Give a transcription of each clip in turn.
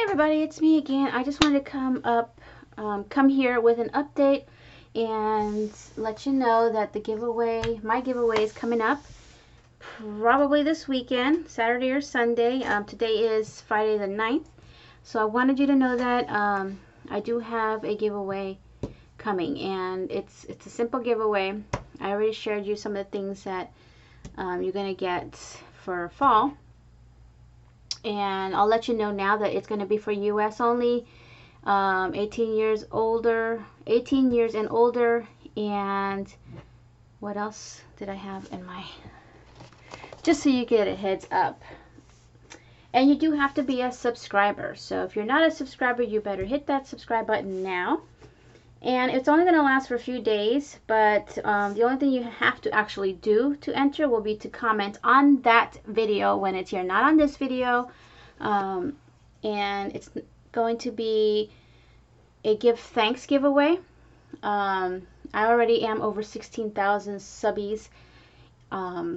everybody, it's me again. I just wanted to come here with an update and let you know that my giveaway is coming up probably this weekend, Saturday or Sunday. Today is Friday the 9th, so I wanted you to know that I do have a giveaway coming, and it's a simple giveaway. I already shared you some of the things that you're gonna get for fall. And I'll let you know now that it's going to be for US only, 18 years and older. And what else did I have in my, just so you get a heads up. And you do have to be a subscriber, so if you're not a subscriber, you better hit that subscribe button now. And it's only going to last for a few days, but the only thing you have to actually do to enter will be to comment on that video when it's here, not on this video. And it's going to be a give thanks giveaway. I already am over 16,000 subbies,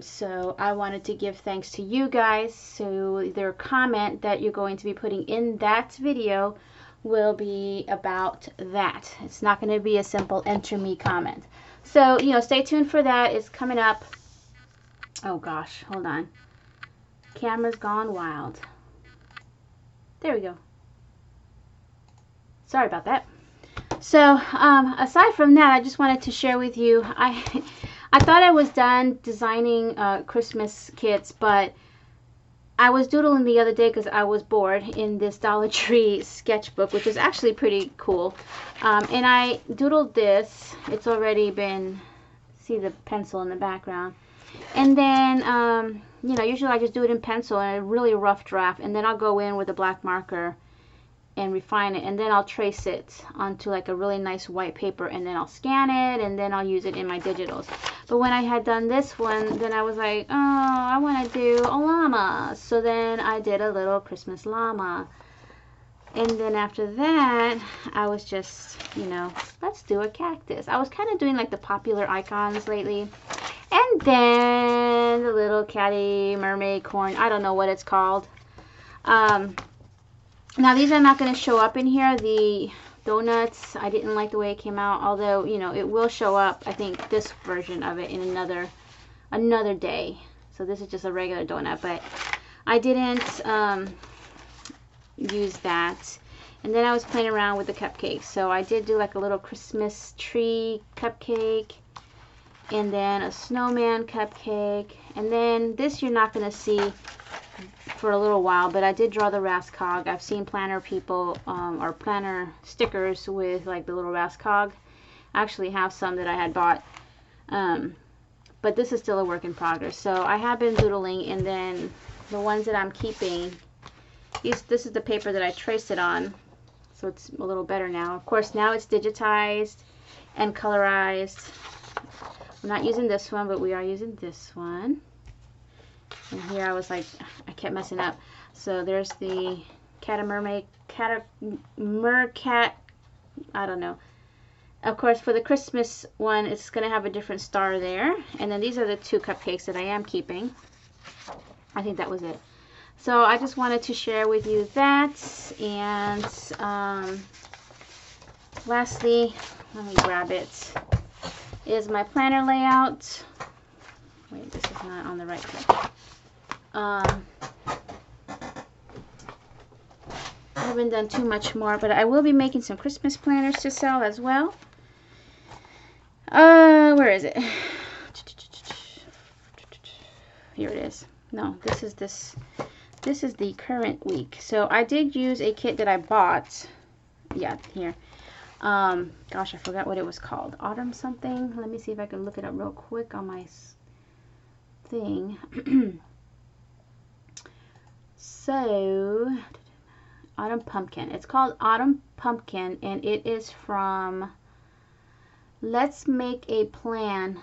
so I wanted to give thanks to you guys. So their comment that you're going to be putting in that video will be about that. It's not going to be a simple enter me comment. So, you know, stay tuned for that. It's coming up. Oh gosh, hold on. Camera's gone wild. There we go. Sorry about that. So, aside from that, I just wanted to share with you, I thought I was done designing Christmas kits, but I was doodling the other day because I was bored in this Dollar Tree sketchbook, which is actually pretty cool. And I doodled this. It's already been, see the pencil in the background. And then, you know, usually I just do it in pencil and a really rough draft. And then I'll go in with a black marker and refine it. And then I'll trace it onto like a really nice white paper. And then I'll scan it and then I'll use it in my digitals. But when I had done this one, then I was like, oh, I want to do a llama. So then I did a little Christmas llama. And then after that, I was just, you know, let's do a cactus. I was kind of doing like the popular icons lately. And then the little catty mermaid corn. I don't know what it's called. Now these are not going to show up in here. The donuts, I didn't like the way it came out, although, you know, it will show up, I think, this version of it in another day. So this is just a regular donut, but I didn't use that. And then I was playing around with the cupcakes. So I did do like a little Christmas tree cupcake, and then a snowman cupcake, and then this you're not going to see for a little while, but I did draw the Raskog. I've seen planner people or planner stickers with like the little Raskog. I actually have some that I had bought, but this is still a work in progress. So I have been doodling, and then the ones that I'm keeping, this is the paper that I traced it on, so it's a little better now. Of course, now it's digitized and colorized. I'm not using this one, but we are using this one. And here I was like, I kept messing up. So there's the mercat, I don't know. Of course, for the Christmas one, it's going to have a different star there. And then these are the two cupcakes that I am keeping. I think that was it. So I just wanted to share with you that. And lastly, let me grab it, is my planner layout. Wait, this is not on the right page. I haven't done too much more, but I will be making some Christmas planners to sell as well. Where is it? Here it is. No, this is the current week. So I did use a kit that I bought. Yeah, here. Gosh, I forgot what it was called. Autumn something. Let me see if I can look it up real quick on my thing. So, Autumn Pumpkin. It's called Autumn Pumpkin, and it is from Let's Make a Plan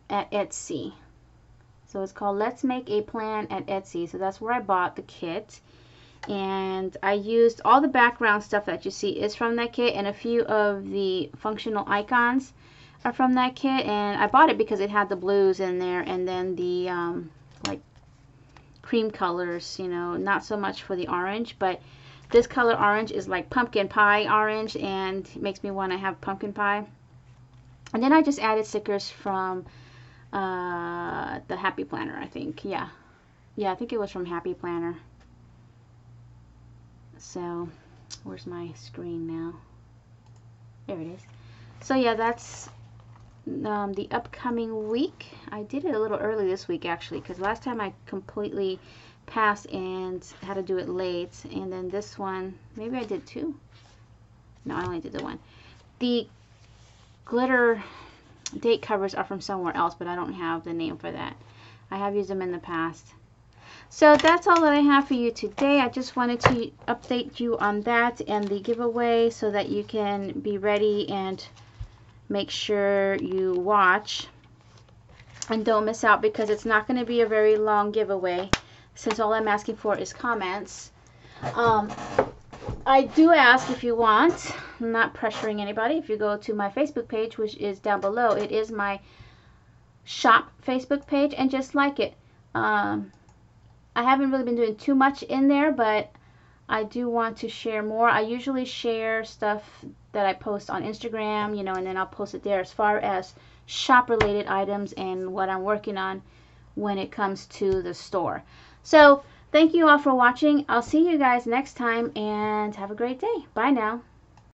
at Etsy. So it's called Let's Make a Plan at Etsy. So that's where I bought the kit. And I used all the background stuff that you see is from that kit, and a few of the functional icons are from that kit. And I bought it because it had the blues in there, and then the like cream colors, you know, not so much for the orange, but This color orange is like pumpkin pie orange, and it makes me want to have pumpkin pie. And then I just added stickers from the Happy Planner, I think. Yeah, I think it was from Happy Planner. So where's my screen now? There it is. So yeah, that's the upcoming week. I did it a little early this week actually, because last time I completely passed and had to do it late. And then this one, maybe I did two. No, I only did the one. The glitter date covers are from somewhere else, but I don't have the name for that. I have used them in the past. So that's all that I have for you today. I just wanted to update you on that and the giveaway so that you can be ready and make sure you watch and don't miss out, because it's not going to be a very long giveaway since all I'm asking for is comments. I do ask if you want, I'm not pressuring anybody, if you go to my Facebook page, which is down below, it is my shop Facebook page, and just like it. I haven't really been doing too much in there, but I do want to share more. I usually share stuff that I post on Instagram, you know, and then I'll post it there as far as shop related items and what I'm working on when it comes to the store. So thank you all for watching. I'll see you guys next time, and have a great day. Bye now.